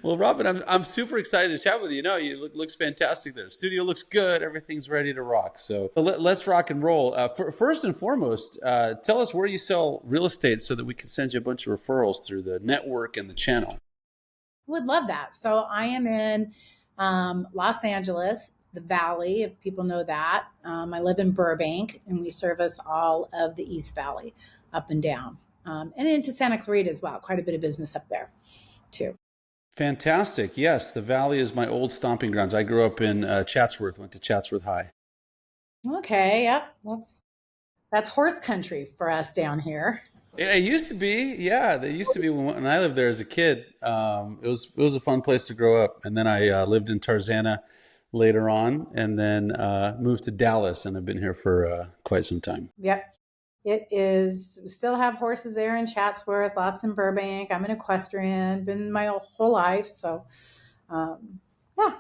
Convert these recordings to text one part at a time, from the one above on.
Well, Robin, I'm super excited to chat with you. No, you looks fantastic there. Studio looks good. Everything's ready to rock. So let's rock and roll. First and foremost, tell us where you sell real estate so that we can send you a bunch of referrals through the network and the channel. Would love that. So I am in Los Angeles, the Valley, if people know that. I live in Burbank, and we service all of the East Valley, up and down, and into Santa Clarita as well. Quite a bit of business up there, too. Fantastic. Yes, the Valley is my old stomping grounds. I grew up in Chatsworth, went to Chatsworth High. Okay, yep. That's horse country for us down here. It used to be, yeah. They used to be when I lived there as a kid. It was a fun place to grow up. And then I lived in Tarzana later on, and then moved to Dallas, and I've been here for quite some time. Yep. It is, we still have horses there in Chatsworth, lots in Burbank. I'm an equestrian, been my whole life. So, yeah.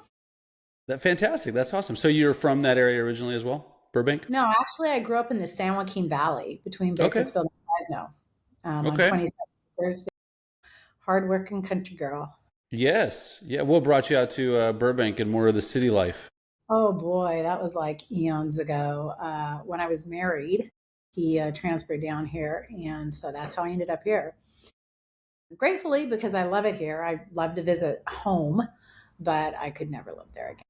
Fantastic. That's awesome. So you're from that area originally as well, Burbank? No, actually, I grew up in the San Joaquin Valley between Bakersfield and Fresno. On 27 acres. Hardworking country girl. Yes. Yeah. What brought you out to Burbank and more of the city life? Oh, boy. That was like eons ago. When I was married, he transferred down here. And so that's how I ended up here. Gratefully, because I love it here. I love to visit home, but I could never live there again.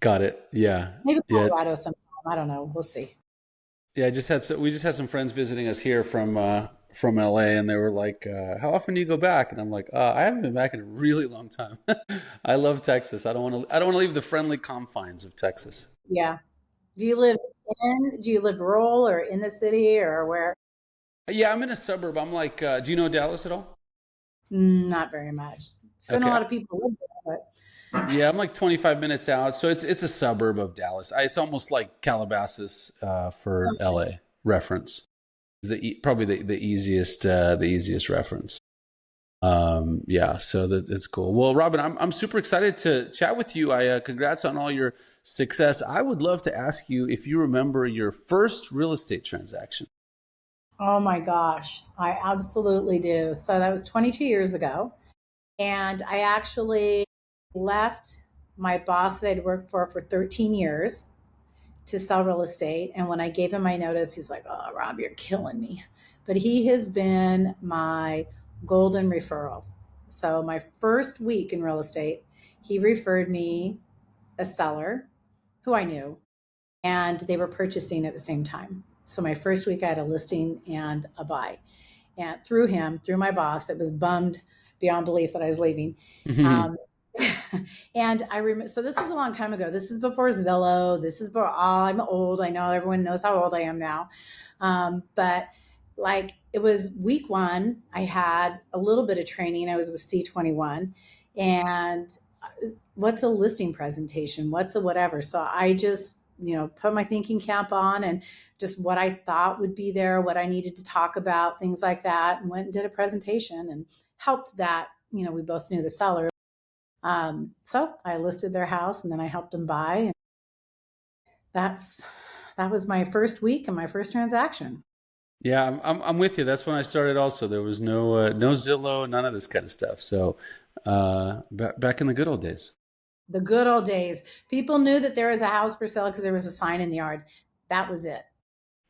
Got it. Yeah. Maybe Colorado sometime. I don't know. We'll see. Yeah, we just had some friends visiting us here from LA, and they were like, "How often do you go back?" And I'm like, "I haven't been back in a really long time." I love Texas. I don't want to leave the friendly confines of Texas. Yeah. Do you live rural or in the city or where? Yeah, I'm in a suburb. I'm like, do you know Dallas at all? Not very much. Seen a lot of people live there, but. Yeah, I'm like 25 minutes out, so it's a suburb of Dallas. It's almost like Calabasas for LA reference. Probably the easiest reference. Yeah, so it's cool. Well, Robin, I'm super excited to chat with you. Congrats on all your success. I would love to ask you if you remember your first real estate transaction. Oh my gosh, I absolutely do. So that was 22 years ago, and I actually left my boss that I'd worked for 13 years to sell real estate. And when I gave him my notice, he's like, "Oh, Rob, you're killing me." But he has been my golden referral. So my first week in real estate, he referred me a seller who I knew, and they were purchasing at the same time. So my first week, I had a listing and a buy. And through him, through my boss, that was bummed beyond belief that I was leaving. And I remember, so this is a long time ago. This is before Zillow. This is before, I'm old. I know everyone knows how old I am now. But like, it was week one. I had a little bit of training. I was with C21, and what's a listing presentation? What's a whatever? So I just, put my thinking cap on and just what I thought would be there, what I needed to talk about, things like that, and went and did a presentation and helped that, we both knew the seller. So I listed their house, and then I helped them buy. And that was my first week and my first transaction. Yeah, I'm with you. That's when I started also. There was no Zillow, none of this kind of stuff. So back in the good old days. The good old days. People knew that there was a house for sale because there was a sign in the yard. That was it.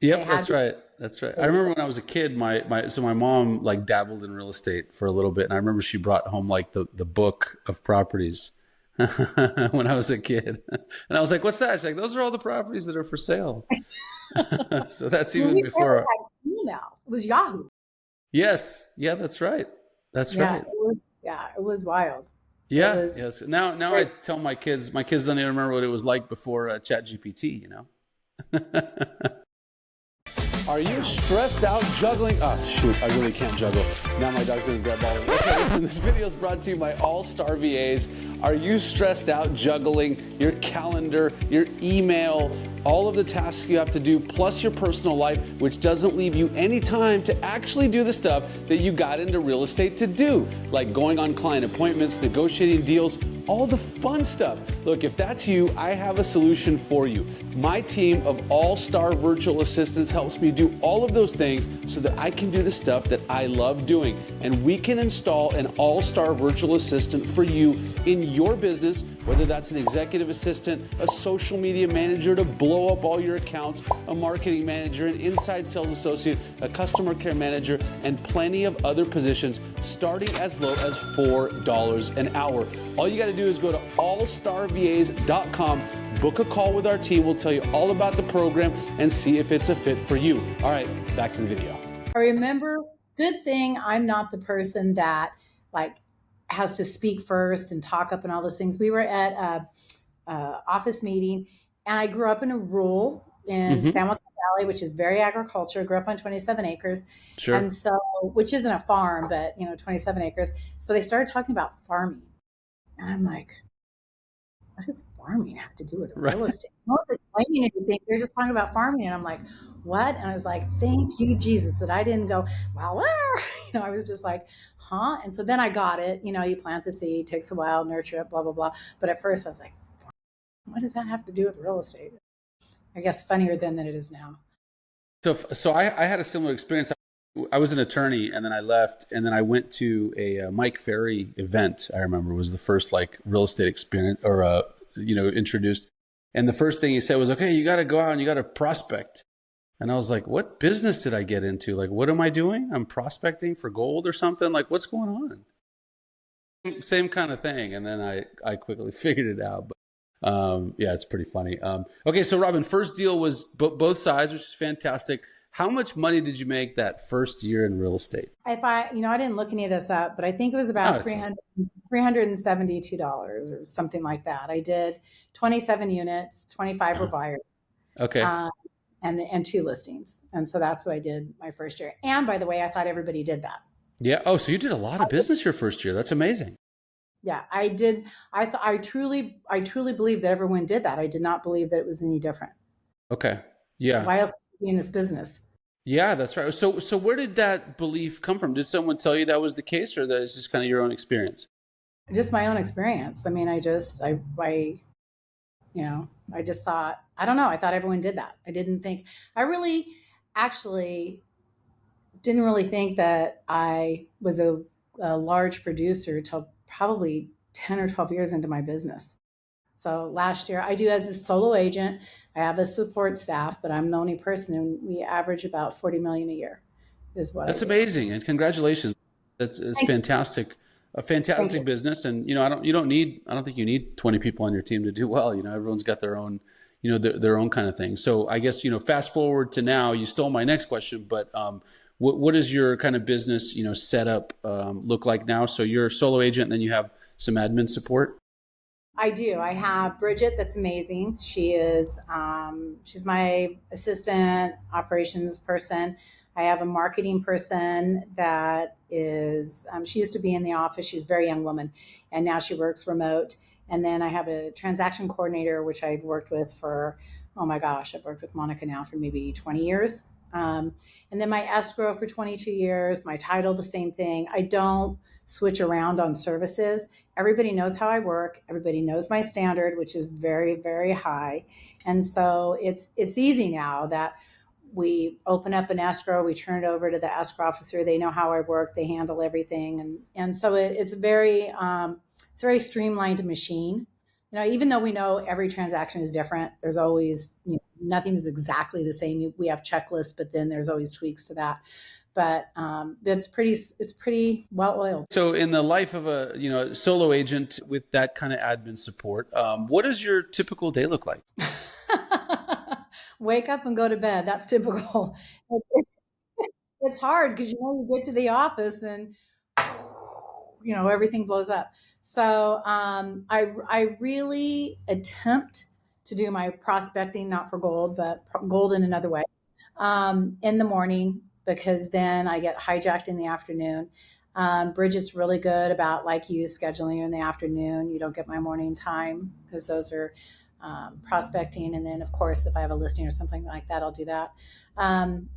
Yep, that's right. That's right. I remember when I was a kid, my mom like dabbled in real estate for a little bit, and I remember she brought home like the book of properties when I was a kid, and I was like, "What's that?" She's like, "Those are all the properties that are for sale." So that's even before email. It was Yahoo. Yes. Yeah, that's right. That's right. It was wild. Yeah. Yes. Now I tell my kids don't even remember what it was like before ChatGPT. Are you stressed out juggling? Oh, shoot, I really can't juggle. Now my dog's gonna grab all of it. Okay, listen, this video is brought to you by All-Star VAs. Are you stressed out juggling your calendar, your email, all of the tasks you have to do, plus your personal life, which doesn't leave you any time to actually do the stuff that you got into real estate to do, like going on client appointments, negotiating deals, all the fun stuff. Look, if that's you, I have a solution for you. My team of all-star virtual assistants helps me do all of those things so that I can do the stuff that I love doing. And we can install an all-star virtual assistant for you in your business, whether that's an executive assistant, a social media manager to blow up all your accounts, a marketing manager, an inside sales associate, a customer care manager, and plenty of other positions starting as low as $4 an hour. All you got to do is go to allstarvas.com, book a call with our team. We'll tell you all about the program and see if it's a fit for you. All right, back to the video. I remember, good thing I'm not the person that like has to speak first and talk up and all those things. We were at a office meeting, and I grew up in a rural in San Joaquin Valley, which is very agriculture. Grew up on 27 acres. Sure. And so, which isn't a farm, but 27 acres. So they started talking about farming. And I'm like, what does farming have to do with real estate? No one's explaining anything. They're just talking about farming. And I'm like, what? And I was like, thank you, Jesus, that I didn't go, well, I was just like, huh? And so then I got it. You plant the seed, takes a while, nurture it, blah, blah, blah. But at first I was like, what does that have to do with real estate? I guess funnier then than it is now. So I had a similar experience. I was an attorney, and then I left, and then I went to a McCary event. I remember was the first like real estate experience or introduced. And the first thing he said was, "Okay, you got to go out and you got to prospect." And I was like, "What business did I get into? Like, what am I doing? I'm prospecting for gold or something? Like, what's going on?" Same kind of thing. And then I quickly figured it out. But yeah, it's pretty funny. Okay, so Robin, first deal was both sides, which is fantastic. How much money did you make that first year in real estate? If I didn't look any of this up, but I think it was about $372 or something like that. I did 27 units, 25 were buyers. Okay. And 2 listings. And so that's what I did my first year. And by the way, I thought everybody did that. Yeah. Oh, so you did a lot of business your first year. That's amazing. Yeah, I did. I truly believe that everyone did that. I did not believe that it was any different. Okay. Yeah. Why else would you be in this business? Yeah, that's right. So where did that belief come from? Did someone tell you that was the case, or that is just kind of your own experience? Just my own experience. I mean, I just thought, I don't know. I thought everyone did that. I really actually didn't really think that I was a large producer till probably 10 or 12 years into my business. So last year I do as a solo agent, I have a support staff, but I'm the only person, and we average about 40 million a year is what That's amazing. And congratulations. It's fantastic. A fantastic business. And, I don't think you need 20 people on your team to do well. Everyone's got their own, their own kind of thing. So I guess, fast forward to now, you stole my next question, but, what does your kind of business, setup look like now? So you're a solo agent, and then you have some admin support? I do. I have Bridget. That's amazing. She is, she's my assistant operations person. I have a marketing person that is, she used to be in the office. She's a very young woman, and now she works remote. And then I have a transaction coordinator, which I've worked with for, oh my gosh, I've worked with Monica now for maybe 20 years. And then my escrow for 22 years, my title, the same thing. I don't switch around on services. Everybody knows how I work. Everybody knows my standard, which is very, very high. And so it's easy now that we open up an escrow, we turn it over to the escrow officer. They know how I work. They handle everything. And so it's a very streamlined machine. Even though we know every transaction is different, there's always, nothing is exactly the same. We have checklists, but then there's always tweaks to that. But it's pretty well oiled. So in the life of a solo agent with that kind of admin support, what does your typical day look like? Wake up and go to bed. That's typical. It's hard because you get to the office and everything blows up. So I really attempt to do my prospecting, not for gold, but gold in another way, in the morning, because then I get hijacked in the afternoon. Bridget's really good about, like you, scheduling you in the afternoon. You don't get my morning time because those are prospecting. And then, of course, if I have a listing or something like that, I'll do that.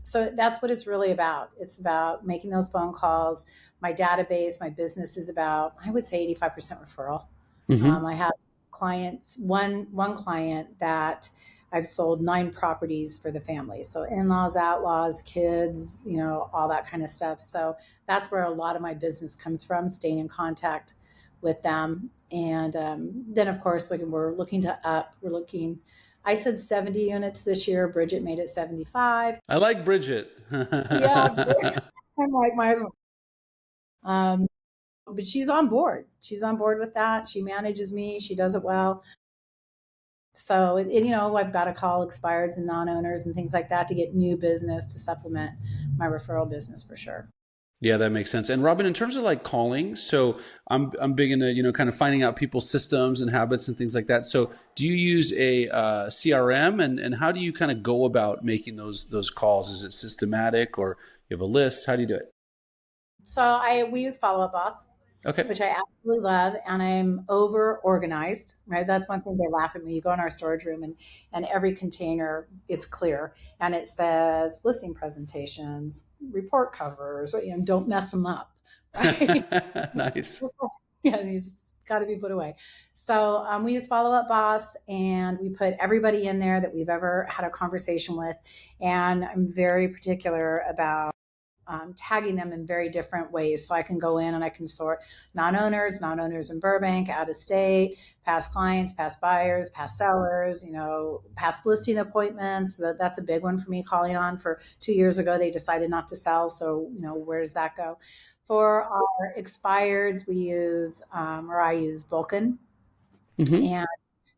So that's what it's really about. It's about making those phone calls. My database, my business is about, I would say 85% referral. Mm-hmm. I have clients, one client that I've sold 9 properties for the family. So in-laws, outlaws, kids, all that kind of stuff. So that's where a lot of my business comes from, staying in contact with them. And then of course, like we're looking to up, I said 70 units this year. Bridget made it 75. I like Bridget. Yeah. I'm like, might as well. But she's on board. She's on board with that. She manages me. She does it well. So, I've got to call expireds and non-owners and things like that to get new business to supplement my referral business for sure. Yeah, that makes sense. And Robin, in terms of like calling, so I'm big into kind of finding out people's systems and habits and things like that. So do you use a CRM, and how do you kind of go about making those calls? Is it systematic, or you have a list? How do you do it? So we use Follow Up Boss, Okay. which I absolutely love, and I'm over organized, right? That's one thing they laugh at me. You go in our storage room and every container, it's clear and it says listing presentations, report covers, don't mess them up, right? Nice. Yeah, you just got to be put away. So we use Follow Up Boss, and we put everybody in there that we've ever had a conversation with. And I'm very particular about tagging them in very different ways. So I can go in and I can sort non-owners in Burbank, out of state, past clients, past buyers, past sellers, past listing appointments. That's a big one for me, calling on. For 2 years ago, they decided not to sell. So, where does that go? For our expireds, we use, or I use Vulcan. Hmm. And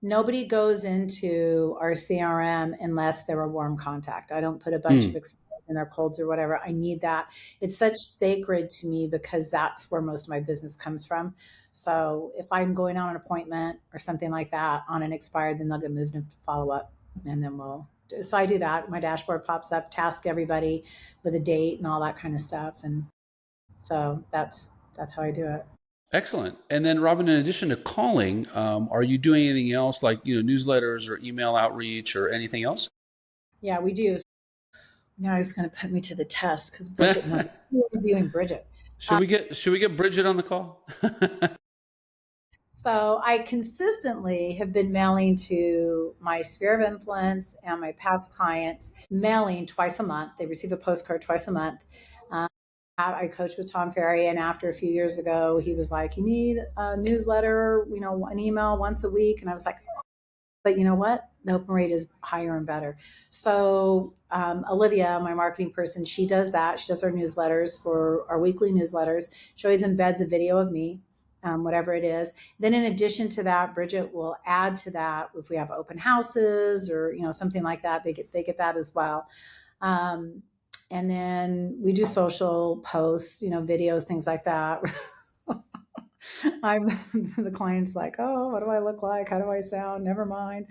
nobody goes into our CRM unless they're a warm contact. I don't put a bunch of experience in their colds or whatever. I need that. It's such sacred to me because that's where most of my business comes from. So if I'm going on an appointment or something like that on an expired, then they'll get moved into follow up, and then so I do that. My dashboard pops up, task everybody with a date and all that kind of stuff. And so that's how I do it. Excellent. And then, Robin, in addition to calling, are you doing anything else like newsletters or email outreach or anything else? Yeah, we do. Now he's going to put me to the test because Bridget, no, he's interviewing Bridget. Should we get Bridget on the call? So I consistently have been mailing to my sphere of influence and my past clients, mailing twice a month. They receive a postcard twice a month. I coached with Tom Ferry, and after a few years ago, he was like, "You need a newsletter, an email once a week." And I was like, but you know what? The open rate is higher and better. So Olivia, my marketing person, she does that. She does our newsletters, for our weekly newsletters. She always embeds a video of me, whatever it is. Then in addition to that, Bridget will add to that if we have open houses or something like that. They get that as well. And then we do social posts, videos, things like that. I'm the client's like, oh, what do I look like? How do I sound? Never mind.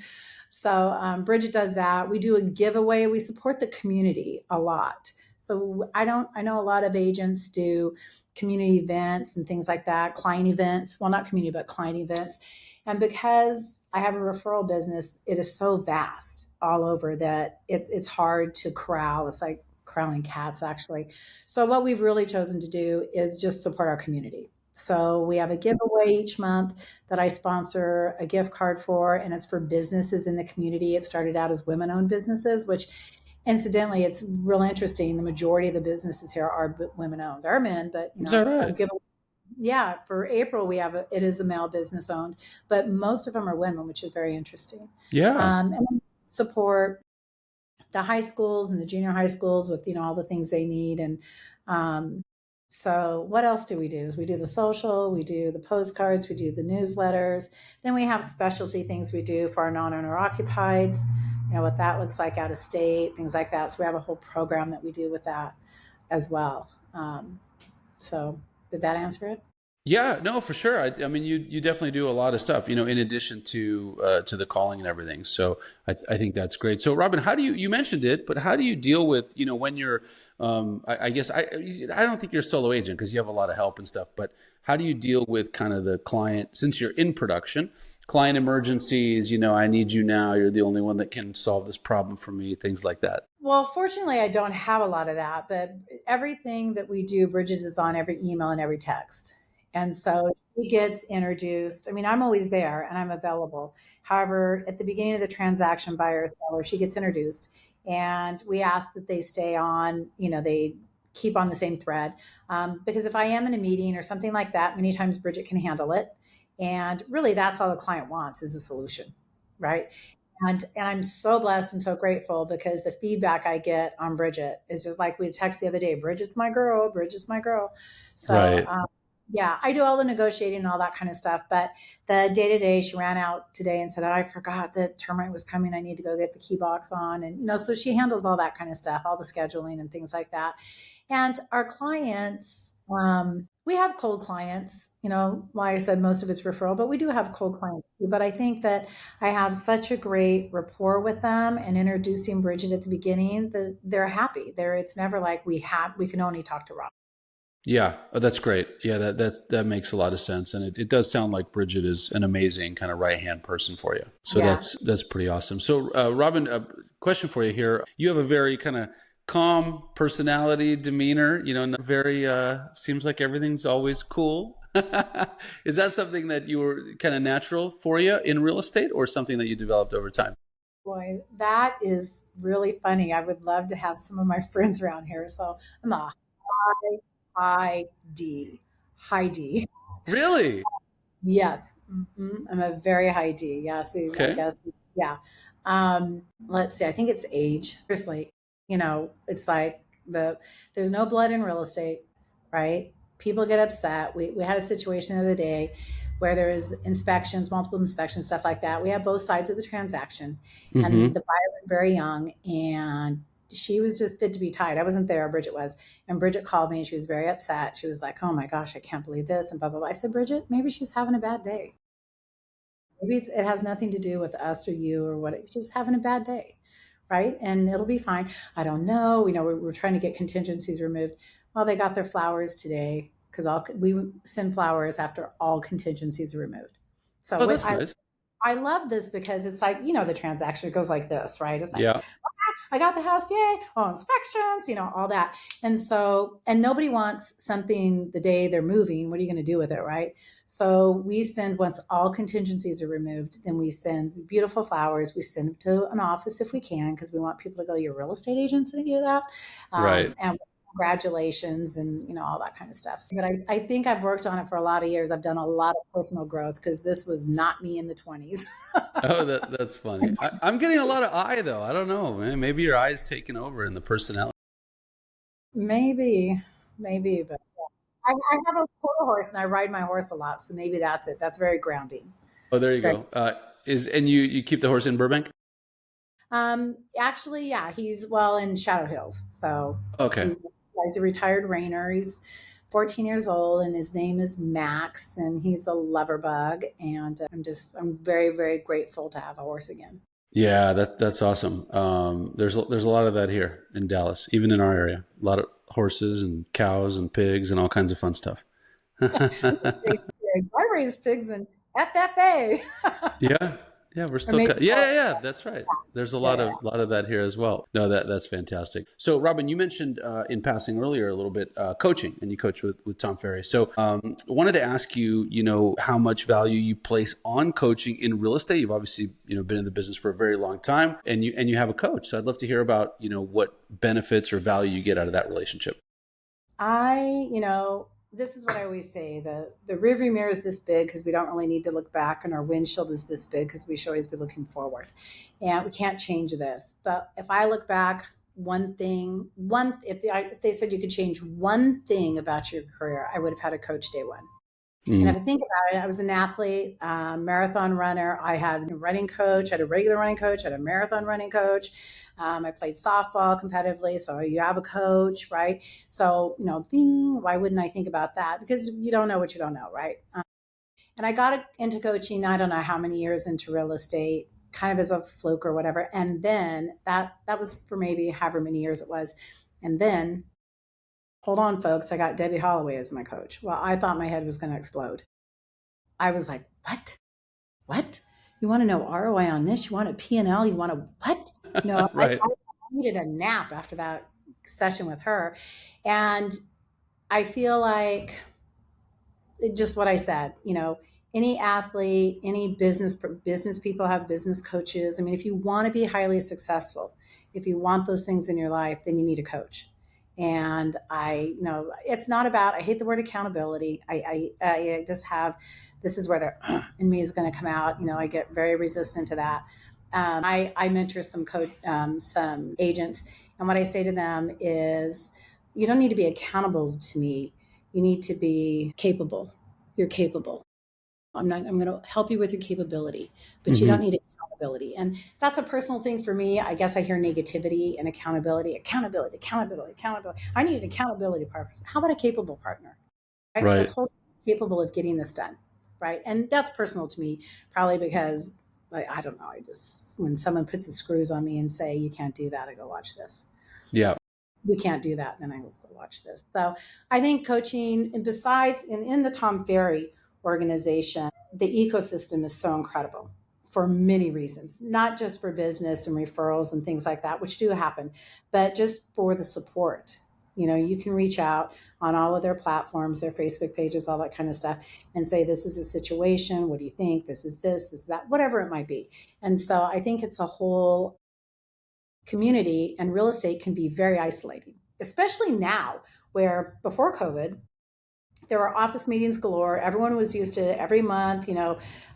So Bridget does that. We do a giveaway. We support the community a lot. So I know a lot of agents do community events and things like that, client events. Well, not community, but client events. And because I have a referral business, it is so vast all over that it's hard to corral. It's like corralling cats, actually. So what we've really chosen to do is just support our community. So we have a giveaway each month that I sponsor a gift card for, and it's for businesses in the community. It started out as women-owned businesses, which incidentally, it's real interesting. The majority of the businesses here are women-owned. There are men, but Is that right? yeah, for April, it is a male business owned, but most of them are women, which is very interesting. Yeah. And then support the high schools and the junior high schools with, all the things they need. And so what else do? We do the social, we do the postcards, we do the newsletters. Then we have specialty things we do for our non-owner occupieds, what that looks like out of state, things like that. So we have a whole program that we do with that as well. So did that answer it? Yeah, no, for sure. I mean, you definitely do a lot of stuff, in addition to the calling and everything. So I think that's great. So Robin, how do you mentioned it, but how do you deal with, when you're, I guess I don't think you're a solo agent because you have a lot of help and stuff, but how do you deal with kind of the client, since you're in production, client emergencies, I need you now, you're the only one that can solve this problem for me, things like that? Well, fortunately, I don't have a lot of that, but everything that we do, Bridget is on every email and every text. And so she gets introduced. I mean, I'm always there and I'm available. However, at the beginning of the transaction, buyer or seller, she gets introduced, and we ask that they stay on, they keep on the same thread. Because if I am in a meeting or something like that, many times Bridget can handle it. And really, that's all the client wants is a solution, right? And I'm so blessed and so grateful because the feedback I get on Bridget is just like we text the other day, Bridget's my girl, Bridget's my girl. So, Right. yeah, I do all the negotiating and all that kind of stuff. But the day to day, she ran out today and said, I forgot that termite was coming. I need to go get the key box on. And, so she handles all that kind of stuff, all the scheduling and things like that. And our clients, we have cold clients, like I said, most of it's referral, but we do have cold clients too. But I think that I have such a great rapport with them, and introducing Bridget at the beginning, that they're happy. It's never like we can only talk to Rob. Yeah, oh, that's great. Yeah, that makes a lot of sense, and it does sound like Bridget is an amazing kind of right hand person for you. So Yeah. that's pretty awesome. So, Robin, a question for you here. You have a very kind of calm personality, demeanor. Not very. Seems like everything's always cool. Is that something that you were kind of natural for you in real estate, or something that you developed over time? Boy, that is really funny. I would love to have some of my friends around here. So I'm a high D, high D. Really? Yes. I'm a very high D. Yes. I Okay. guess. Yeah. Let's see. I think it's age. Seriously, it's like there's no blood in real estate, right? People get upset. We had a situation the other day where there was inspections, multiple inspections, stuff like that. We have both sides of the transaction, and Mm-hmm. the buyer was very young, and she was just fit to be tied. I wasn't there, Bridget was. And Bridget called me and she was very upset. She was like, oh my gosh, I can't believe this. And blah, blah, blah. I said, Bridget, maybe she's having a bad day. Maybe it has nothing to do with us or you or what. She's having a bad day. Right. And it'll be fine. I don't know. We're trying to get contingencies removed. Well, they got their flowers today because we send flowers after all contingencies are removed. So Oh, what that's nice. I love this because it's like, the transaction goes like this, right? It's like, Yeah. I got the house, yay, all inspections, all that. And nobody wants something the day they're moving. What are you going to do with it, right? So we send, once all contingencies are removed, then we send beautiful flowers. We send them to an office if we can, because we want people to go, your real estate agents to do that. Right. And congratulations and all that kind of stuff. But I think I've worked on it for a lot of years. I've done a lot of personal growth because this was not me in the 20s. Oh, that's funny. I'm getting a lot of I though. I don't know, man. Maybe your eye's taken over in the personality. Maybe, but I have a quarter horse and I ride my horse a lot. So maybe that's it. That's very grounding. Oh, there you Very, go. And you keep the horse in Burbank? actually, yeah, he's well in Shadow Hills. So Okay. he's a retired reiner. He's 14 years old and his name is Max and he's a lover bug. And I'm very, very grateful to have a horse again. Yeah, that's awesome. There's a lot of that here in Dallas, even in our area. A lot of horses and cows and pigs and all kinds of fun stuff. I raised pigs in FFA. Yeah, yeah, we're Or still maybe, yeah. That's right. There's a yeah, yeah. lot of that here as well. No, that's fantastic. So, Robin, you mentioned in passing earlier a little bit coaching, and you coach with Tom Ferry. So, I wanted to ask you, how much value you place on coaching in real estate. You've obviously been in the business for a very long time, and you have a coach. So, I'd love to hear about what benefits or value you get out of that relationship. This is what I always say: the rearview mirror is this big because we don't really need to look back, and our windshield is this big because we should always be looking forward, and we can't change this. But if I look back, if they said you could change one thing about your career, I would have had a coach day one. And Mm, if I think about it, I was an athlete, marathon runner. I had a running coach, I had a regular running coach, I had a marathon running coach. I played softball competitively, so you have a coach, right? So, why wouldn't I think about that? Because you don't know what you don't know, right? And I got into coaching, I don't know how many years into real estate, kind of as a fluke or whatever. And then that was for maybe however many years it was. And then hold on, folks, I got Debbie Holloway as my coach. Well, I thought my head was going to explode. I was like, what? What? You want to know ROI on this? You want a P&L? You want a what? right. I needed a nap after that session with her. And I feel like just what I said, any athlete, any business people have business coaches. I mean, if you want to be highly successful, if you want those things in your life, then you need a coach. And it's not about, I hate the word accountability. I just have, this is where the in me is going to come out. I get very resistant to that. I mentor some agents, and what I say to them is, you don't need to be accountable to me. You need to be capable. You're capable. I'm going to help you with your capability, but you don't need accountability. And that's a personal thing for me. I guess I hear negativity and accountability. I need an accountability partner. How about a capable partner? Right? Right. Let's hold capable of getting this done. Right. And that's personal to me, probably because I don't know. When someone puts the screws on me and say, you can't do that, I go, watch this. Yeah. You can't do that, then I will go watch this. So I think coaching, and besides in the Tom Ferry organization, the ecosystem is so incredible for many reasons, not just for business and referrals and things like that, which do happen, but just for the support. You can reach out on all of their platforms, their Facebook pages, all that kind of stuff, and say, this is a situation. What do you think? This is that, whatever it might be. And so I think it's a whole community, and real estate can be very isolating, especially now, where before COVID, there were office meetings galore. Everyone was used to it every month,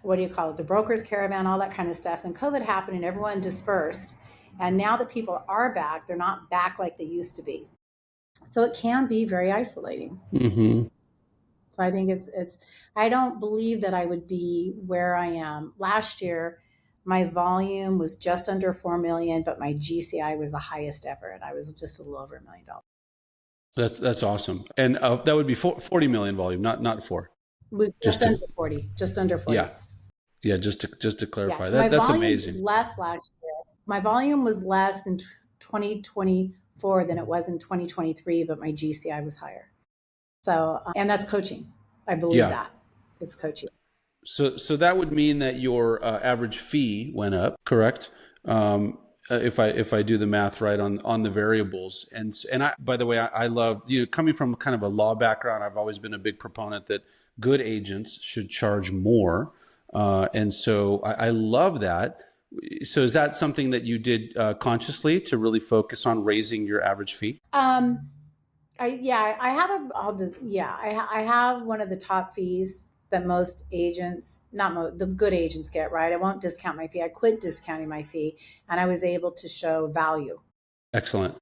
what do you call it? The broker's caravan, all that kind of stuff. Then COVID happened and everyone dispersed. And now that people are back, they're not back like they used to be. So it can be very isolating. Mm-hmm. So I think I don't believe that I would be where I am. Last year, my volume was just under 4 million, but my GCI was the highest ever. And I was just a little over $1 million. That's awesome. And that would be 40 million volume, not 4. It was just under 40, just under 40. Yeah. Yeah. Just to clarify, yeah, so that's amazing. Less last year. My volume was less in 2024 than it was in 2023, but my GCI was higher. So, and that's coaching. I believe that it's coaching. So that would mean that your average fee went up, correct? If I do the math right on the variables, and I, by the way, I love, coming from kind of a law background, I've always been a big proponent that good agents should charge more, and so I love that. So is that something that you did consciously to really focus on raising your average fee? I have one of the top fees that most agents, the good agents get, right? I won't discount my fee. I quit discounting my fee, and I was able to show value. Excellent.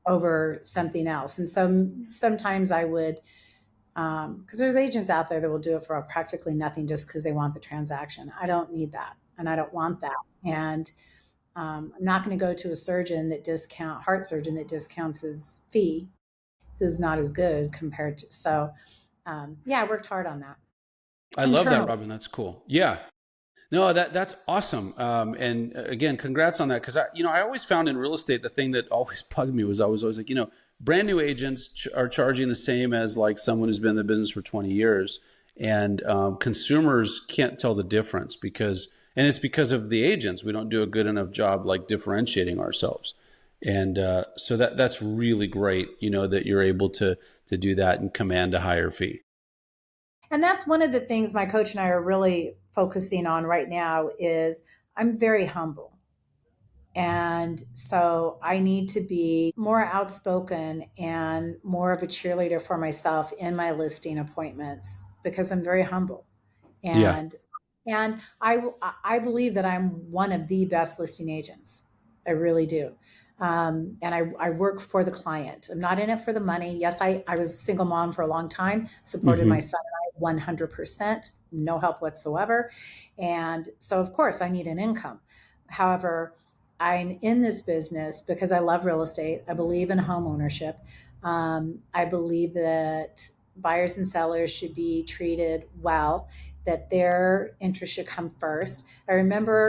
Over something else. And so sometimes I would, because there's agents out there that will do it for practically nothing just because they want the transaction. I don't need that, and I don't want that. And I'm not going to go to a heart surgeon that discounts his fee, who's not as good compared to. So, I worked hard on that. I love that, Robin. That's cool. Yeah. No, that's awesome. And again, congrats on that. Cause I always found in real estate, the thing that always bugged me was I was always like, brand new agents are charging the same as like someone who's been in the business for 20 years. And consumers can't tell the difference and it's because of the agents. We don't do a good enough job like differentiating ourselves. And so that's really great, that you're able to do that and command a higher fee. And that's one of the things my coach and I are really focusing on right now is I'm very humble. And so I need to be more outspoken and more of a cheerleader for myself in my listing appointments because I'm very humble. And I believe that I'm one of the best listing agents. I really do. And I work for the client. I'm not in it for the money. Yes, I was a single mom for a long time, supported my son and I 100%, no help whatsoever. And so, of course, I need an income. However, I'm in this business because I love real estate. I believe in home ownership. I believe that buyers and sellers should be treated well, that their interest should come first. I remember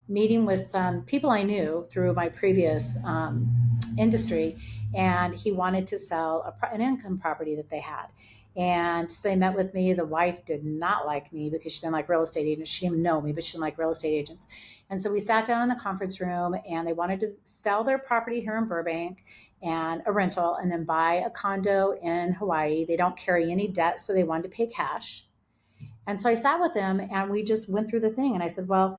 meeting with some people I knew through my previous industry, and he wanted to sell an income property that they had. And so they met with me. The wife did not like me because she didn't like real estate agents. She didn't know me, but she didn't like real estate agents. And so we sat down in the conference room, and they wanted to sell their property here in Burbank and a rental, and then buy a condo in Hawaii. They don't carry any debt, so they wanted to pay cash. And so I sat with them, and we just went through the thing. And I said, well,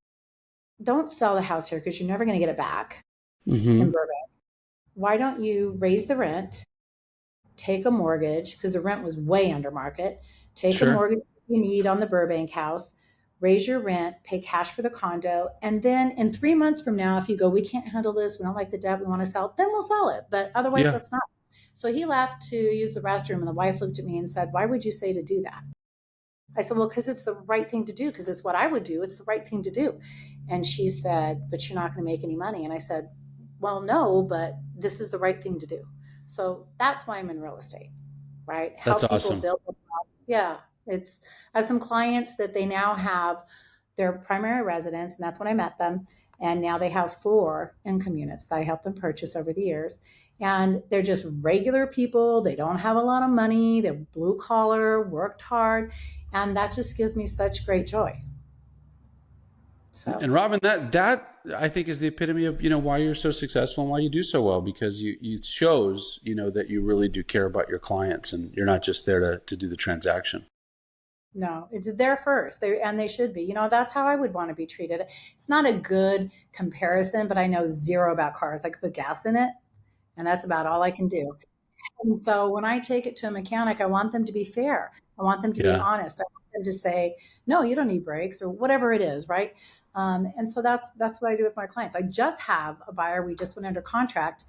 don't sell the house here because you're never going to get it back in Mm-hmm. Burbank. Why don't you raise the rent, take a mortgage, because the rent was way under market, take a Sure. mortgage you need on the Burbank house, raise your rent, pay cash for the condo. And then in 3 months from now, if you go, we can't handle this, we don't like the debt, we want to sell it, then we'll sell it. But otherwise, Yeah. let's not. So he left to use the restroom, and the wife looked at me and said, why would you say to do that? I said, well, because it's the right thing to do, because it's what I would do. It's the right thing to do. And she said, but you're not going to make any money. And I said, well, no, but this is the right thing to do. So that's why I'm in real estate, right? That's Help people awesome. build. Yeah. It's, I have some clients that they now have their primary residence, and that's when I met them. And now they have 4 income units that I helped them purchase over the years. And they're just regular people. They don't have a lot of money. They're blue collar, worked hard. And that just gives me such great joy. So, And Robin, that I think is the epitome of, why you're so successful and why you do so well, because you shows, that you really do care about your clients and you're not just there to do the transaction. no, it's there first. And they should be. That's how I would want to be treated. It's not a good comparison, but I know zero about cars. I could put gas in it, and that's about all I can do. And so when I take it to a mechanic, I want them to be fair. I want them to be Yeah. honest. I want them to say, no, you don't need brakes or whatever it is, right? And so that's what I do with my clients. I just have a buyer. We just went under contract,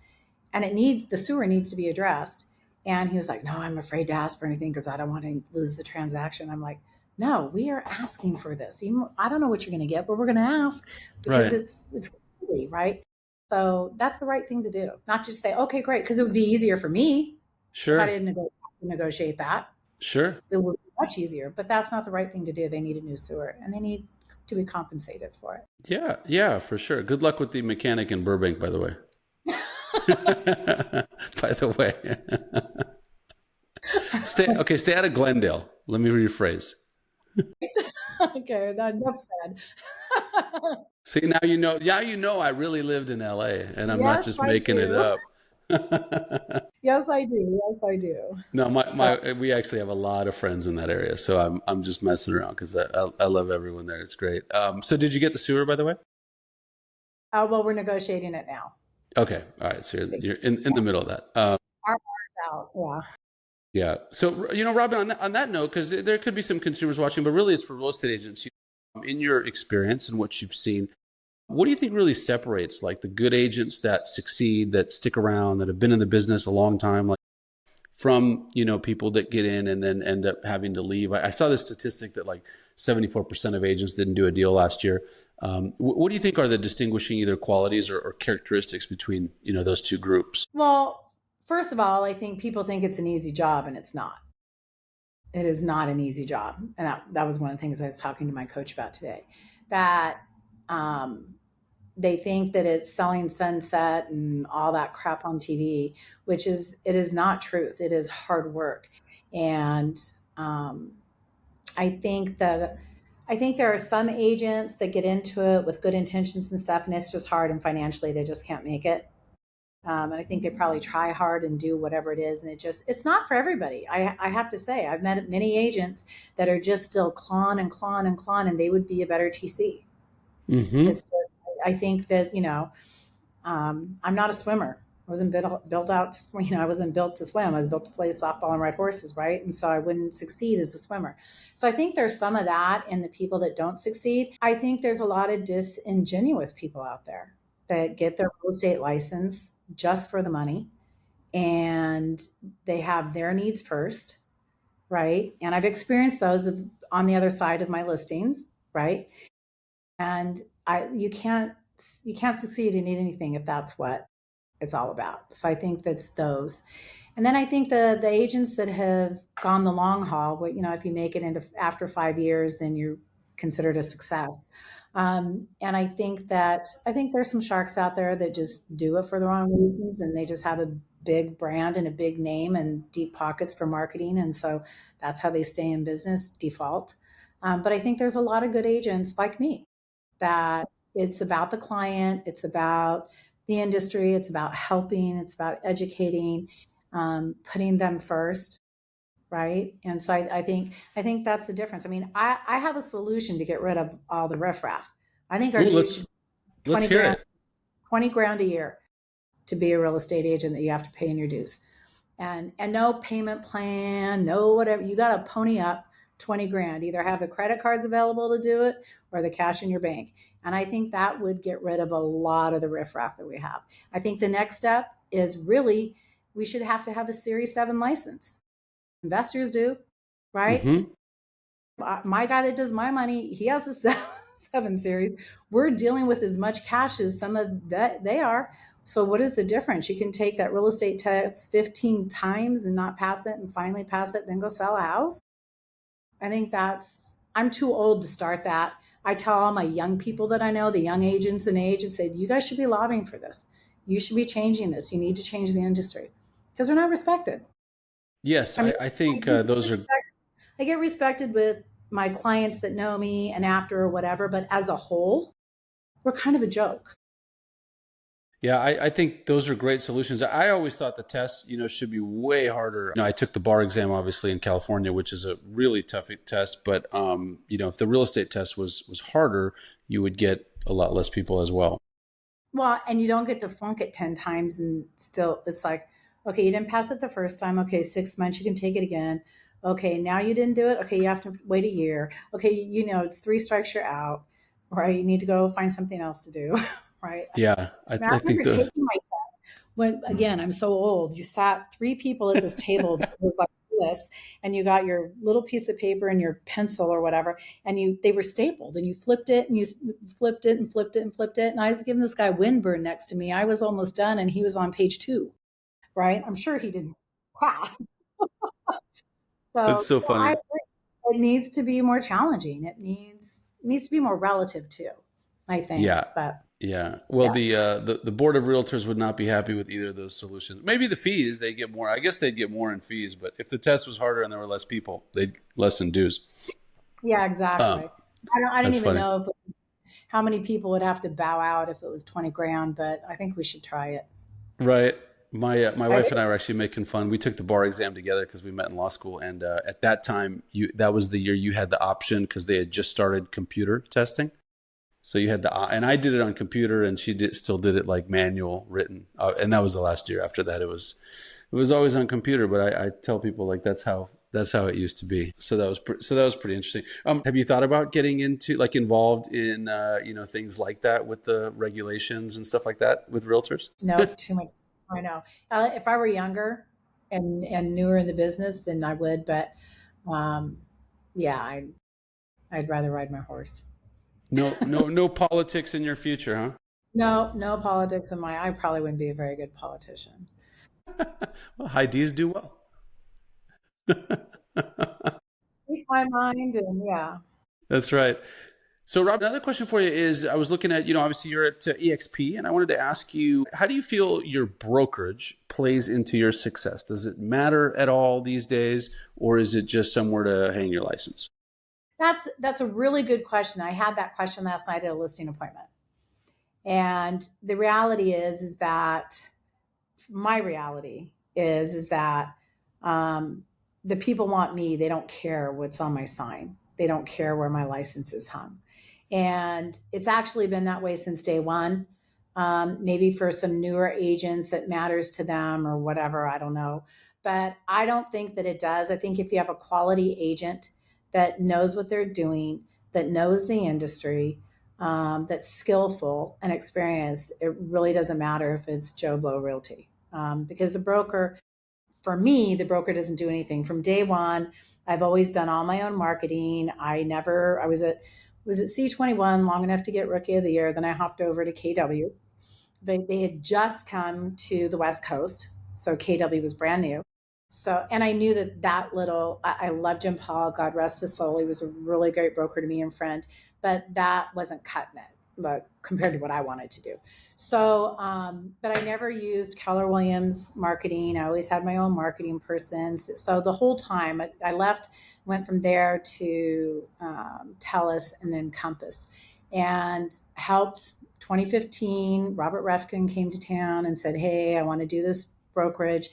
and the sewer needs to be addressed. And he was like, no, I'm afraid to ask for anything because I don't want to lose the transaction. I'm like, no, we are asking for this. I don't know what you're going to get, but we're going to ask because Right. it's clearly right. So that's the right thing to do. Not just say, okay, great, because it would be easier for me if I Sure. didn't negotiate that. Sure. It would be much easier, but that's not the right thing to do. They need a new sewer, and they need to be compensated for Yeah. Yeah, for sure. Good luck with the mechanic in Burbank, by the way. By the way. Stay out of Glendale. Let me rephrase. it. Okay, enough said. See, now I really lived in LA and I'm not Yes, just I making it do. up. Yes, I do. Yes, I do. No, So, we actually have a lot of friends in that area, so I'm just messing around because I love everyone there. It's great. So did you get the sewer, by the way? well, we're negotiating it now. Okay, all right. So you're in the middle of that. Our out. Yeah. Yeah. So Robin, on that note, because there could be some consumers watching, but really it's for real estate agents. In your experience and what you've seen, what do you think really separates like the good agents that succeed, that stick around, that have been in the business a long time, like from people that get in and then end up having to leave? I saw this statistic that like 74% of agents didn't do a deal last year. What do you think are the distinguishing either qualities or characteristics between those two groups? Well, first of all, I think people think it's an easy job, and it's not. It is not an easy job, and that was one of the things I was talking to my coach about today. That um, they think that it's selling sunset and all that crap on TV, which it is not truth. It is hard work, and um, I think I think there are some agents that get into it with good intentions and stuff, and it's just hard, and financially they just can't make it. And I think they probably try hard and do whatever it is, and it's not for everybody. I have to say, I've met many agents that are just still clawing and clawing and clawing, and they would be a better TC. Mm-hmm. It's just, I think that I'm not a swimmer. I wasn't built out to, I wasn't built to swim. I was built to play softball and ride horses, right? And so I wouldn't succeed as a swimmer. So I think there's some of that in the people that don't succeed. I think there's a lot of disingenuous people out there that get their real estate license just for the money, and they have their needs first, right? And I've experienced those on the other side of my listings, right? And you can't succeed in anything if that's what it's all about. So I think that's those. And then I think the agents that have gone the long haul, if you make it into after 5 years, then you're considered a success. And I think there's some sharks out there that just do it for the wrong reasons, and they just have a big brand and a big name and deep pockets for marketing. And so that's how they stay in business default. But I think there's a lot of good agents like me that it's about the client, it's about the industry, it's about helping, it's about educating, putting them first, right? And so I think that's the difference. I mean, I have a solution to get rid of all the riffraff. I think our Ooh, dues should be let's 20 hear grand, it. 20 grand a year to be a real estate agent that you have to pay in your dues. And no payment plan, no whatever. You got to pony up 20 grand, either have the credit cards available to do it or the cash in your bank. And I think that would get rid of a lot of the riffraff that we have. I think the next step is really we should have to have a Series 7 license. Investors do, right? Mm-hmm. My guy that does my money, he has a 7 series. We're dealing with as much cash as some of that they are. So what is the difference? You can take that real estate test 15 times and not pass it and finally pass it, then go sell a house. I think I'm too old to start that. I tell all my young people that I know, the young agents in age, and say, you guys should be lobbying for this. You should be changing this. You need to change the industry because we're not respected. Yes, I mean, I think those are. I get respected with my clients that know me and after or whatever, but as a whole, we're kind of a joke. Yeah, I think those are great solutions. I always thought the test, should be way harder. I took the bar exam, obviously, in California, which is a really tough test. But, if the real estate test was harder, you would get a lot less people as well. Well, and you don't get to flunk it 10 times and still, it's like, okay, you didn't pass it the first time. Okay, 6 months, you can take it again. Okay, now you didn't do it. Okay, you have to wait a year. Okay, it's 3 strikes, you're out, right? You need to go find something else to do, right? Yeah, And I I think remember the. taking my test when, again, I'm so old. You sat 3 people at this table that was like this, and you got your little piece of paper and your pencil or whatever, and they were stapled, and you flipped it, and you flipped it and flipped it and flipped it. And I was giving this guy windburn next to me. I was almost done, and he was on page 2, right? I'm sure he didn't pass. That's So so I funny. agree. It needs to be more challenging. It needs to be more relative too, I think. Yeah. But Yeah. Well, yeah. the board of realtors would not be happy with either of those solutions. Maybe the fees, they get more. I guess they'd get more in fees, but if the test was harder and there were less people, they'd less in dues. Yeah, exactly. Um, I don't that's even funny. know how many people would have to bow out if it was 20 grand, but I think we should try it. Right. My I wife and do. I were actually making fun. We took the bar exam together because we met in law school, and at that time, that was the year you had the option because they had just started computer testing. So you had and I did it on computer, and still did it like manual written, and that was the last year. After that, it was always on computer. But I tell people like that's how it used to be. So that was pretty interesting. Have you thought about getting involved in things like that with the regulations and stuff like that with realtors? Nope, too much. I know. If I were younger and newer in the business, then I would. But um, yeah, I'd rather ride my horse. No, no, no politics in your future, huh? No, no politics in my. I probably wouldn't be a very good politician. Well, high D's do well. Speak my mind, and yeah. That's right. So, Rob, another question for you is I was looking at, obviously you're at EXP, and I wanted to ask you, how do you feel your brokerage plays into your success? Does it matter at all these days, or is it just somewhere to hang your license? That's a really good question. I had that question last night at a listing appointment. And the reality is that my reality is that um, the people want me. They don't care what's on my sign. They don't care where my license is hung. And it's actually been that way since day one. Maybe for some newer agents, it matters to them or whatever. I don't know. But I don't think that it does. I think if you have a quality agent that knows what they're doing, that knows the industry, that's skillful and experienced, it really doesn't matter if it's Joe Blow Realty. Because for me, the broker doesn't do anything from day one. I've always done all my own marketing. I was at C21 long enough to get Rookie of the Year. Then I hopped over to KW. They had just come to the West Coast, so KW was brand new. So, and I knew I love Jim Paul, God rest his soul. He was a really great broker to me and friend, but that wasn't cutting it. compared to what I wanted to do. So, but I never used Keller Williams marketing. I always had my own marketing person. So the whole time I left, went from there to TELUS and then Compass, and helped. 2015, Robert Refkin came to town and said, "Hey, I want to do this brokerage."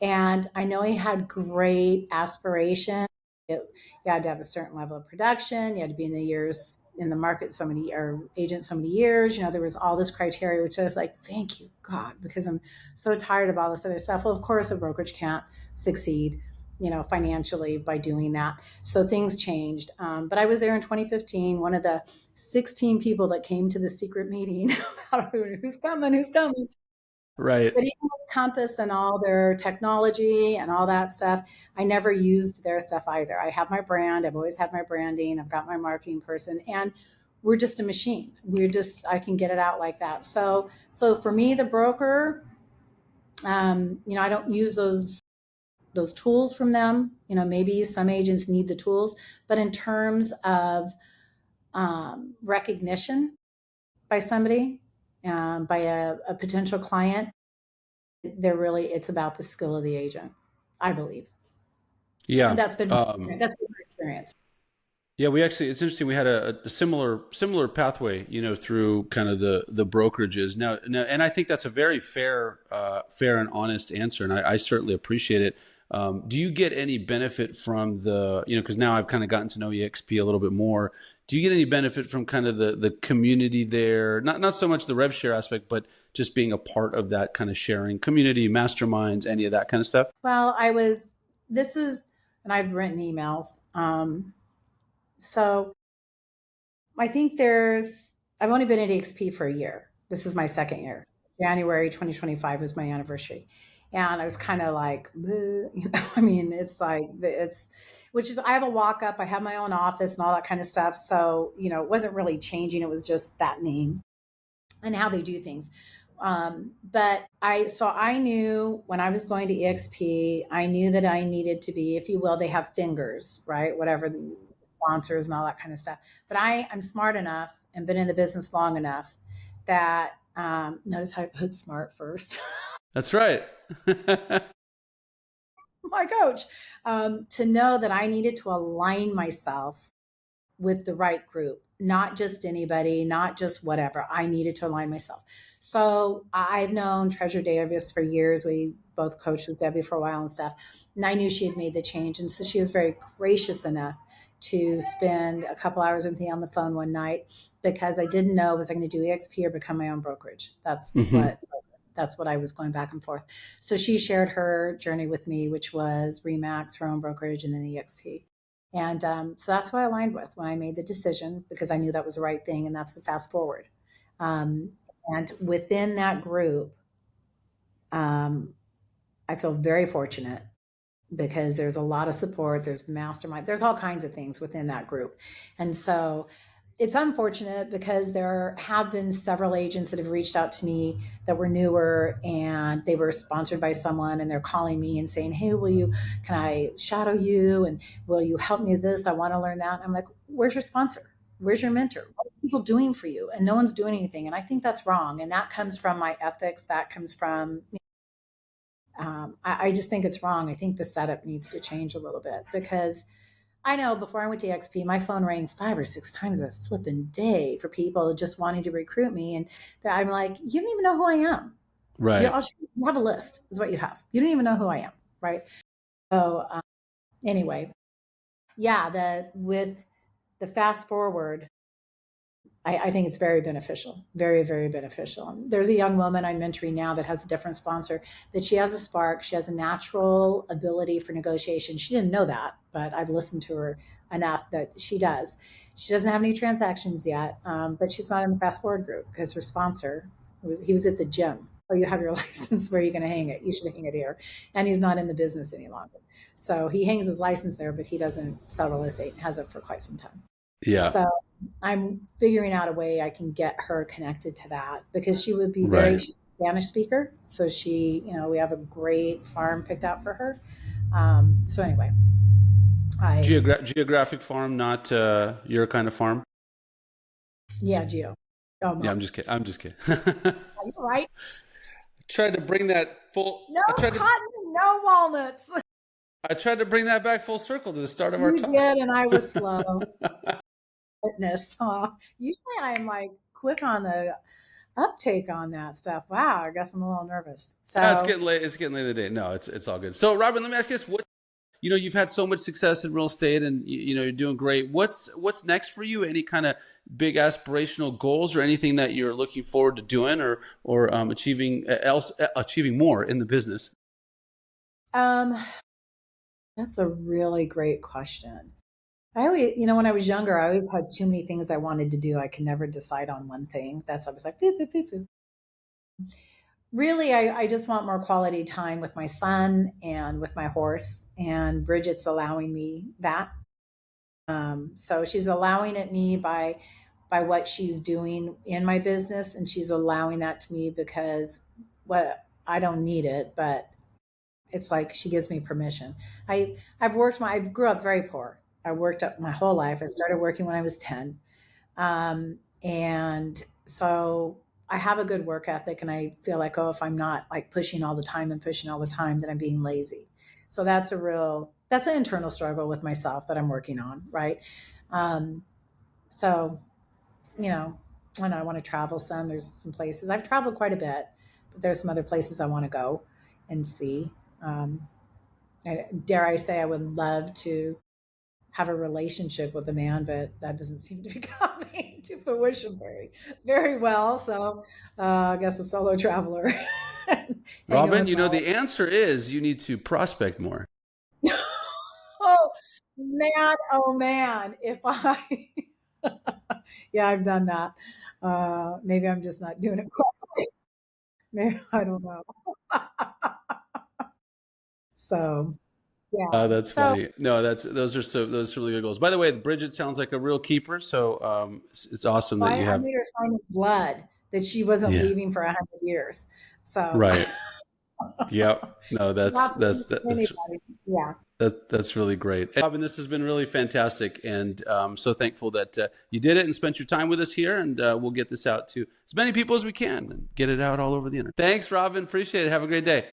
And I know he had great aspirations. You had to have a certain level of production. You had to be in the years in the market so many, or agent so many years. There was all this criteria, which I was like, thank you, God, because I'm so tired of all this other stuff. Well, of course, a brokerage can't succeed, financially by doing that. So things changed. But I was there in 2015, one of the 16 people that came to the secret meeting about who's coming. Right. But even with Compass and all their technology and all that stuff, I never used their stuff either. I have my brand. I've always had my branding. I've got my marketing person, and we're just a machine. I can get it out like that. So for me, the broker, I don't use those tools from them. Maybe some agents need the tools, but in terms of recognition by somebody, by a potential client, it's about the skill of the agent, I believe. Yeah. And that's been my experience. Yeah, it's interesting. We had a similar pathway, through kind of the brokerages now, and I think that's a very fair and honest answer, and I certainly appreciate it. Do you get any benefit from because now I've kind of gotten to know EXP a little bit more. Do you get any benefit from kind of the community there? Not so much the rev share aspect, but just being a part of that kind of sharing community, masterminds, any of that kind of stuff? Well, and I've written emails. So I think I've only been at EXP for a year. This is my second year. So January 2025 was my anniversary. And I was kind of like, I mean, which is, I have a walk up, I have my own office and all that kind of stuff. So, it wasn't really changing. It was just that name and how they do things. But I knew when I was going to EXP, I knew that I needed to be, if you will, they have fingers, right? Whatever the sponsors and all that kind of stuff. But I'm smart enough and been in the business long enough that, notice how I put smart first. That's right. My coach, to know that I needed to align myself with the right group, not just anybody, not just whatever. I needed to align myself. So I've known Treasure Davis for years. We both coached with Debbie for a while and stuff. And I knew she had made the change. And so she was very gracious enough to spend a couple hours with me on the phone one night, because I didn't know, was I going to do EXP or become my own brokerage? That's what I was going back and forth. So she shared her journey with me, which was Remax, her own brokerage, and then EXP. And so that's who I aligned with when I made the decision, because I knew that was the right thing. And that's the fast forward. And within that group, I feel very fortunate, because there's a lot of support. There's the mastermind. There's all kinds of things within that group. And so it's unfortunate, because there have been several agents that have reached out to me that were newer, and they were sponsored by someone, and they're calling me and saying, "Hey, can I shadow you? And will you help me with this? I want to learn that." And I'm like, where's your sponsor? Where's your mentor? What are people doing for you? And no one's doing anything. And I think that's wrong. And that comes from my ethics. That comes from, I just think it's wrong. I think the setup needs to change a little bit, because I know before I went to XP, my phone rang 5 or 6 times a flipping day for people just wanting to recruit me. And I'm like, you don't even know who I am. Right. You have a list is what you have. You don't even know who I am. Right. So anyway, yeah, with the fast forward, I think it's very beneficial, very, very beneficial. There's a young woman I'm mentoring now that has a different sponsor, that she has a spark. She has a natural ability for negotiation. She didn't know that, but I've listened to her enough that she does. She doesn't have any transactions yet, but she's not in the fast forward group, because her sponsor, he was at the gym. "Oh, you have your license. Where are you going to hang it? You should hang it here." And he's not in the business any longer. So he hangs his license there, but he doesn't sell real estate, and hasn't for quite some time. Yeah. So I'm figuring out a way I can get her connected to that, because she would be Right. she's a Spanish speaker. So we have a great farm picked out for her. So anyway, Geographic farm, not your kind of farm. yeah, Geo. Oh Yeah, my, I'm just kidding. I'm just kidding. are you right? Tried to bring that full. No cotton, no walnuts. I tried to bring that back full circle to the start of our You talk. did, and I was slow. Goodness. Usually I'm like quick on the uptake on that stuff. Wow, I guess I'm a little nervous. It's So, getting late. It's getting late in the day. No, it's all good. So, Robin, let me ask you this: what you've had so much success in real estate, and you're doing great. What's next for you? Any kind of big aspirational goals, or anything that you're looking forward to doing, or achieving more in the business? um, that's a really great question. I always, when I was younger, I always had too many things I wanted to do. I could never decide on one thing. I was like, "Poo, poo, poo, poo." Really, I just want more quality time with my son and with my horse. And Bridget's allowing me that. So she's allowing it me by what she's doing in my business, and she's allowing that to me because what I don't need it, but it's like she gives me permission. I grew up very poor. I worked up my whole life. I started working when I was 10. And so I have a good work ethic, and I feel like, oh, if I'm not like pushing all the time and pushing all the time, then I'm being lazy. So that's an internal struggle with myself that I'm working on. Right. Um, so, you know, and I want to travel some. There's some places I've traveled quite a bit, but there's some other places I want to go and see. Um, dare I say, I would love to have a relationship with a man, but that doesn't seem to be coming to fruition very well. So I guess a solo traveler. Hanging Robin, with my the answer is you need to prospect more. oh oh man, if I yeah, I've done that. Maybe I'm just not doing it correctly. Maybe I don't know. So yeah. That's So funny. No, those are really good goals. By the way, Bridget sounds like a real keeper. So it's awesome that you I have. made her sign in blood that she wasn't Yeah. leaving for 100 years. So Right. Yep. No, not for anybody. Yeah. that's really great. And Robin, this has been really fantastic, and so thankful that you did it and spent your time with us here. And we'll get this out to as many people as we can and get it out all over the internet. Thanks, Robin. Appreciate it. Have a great day.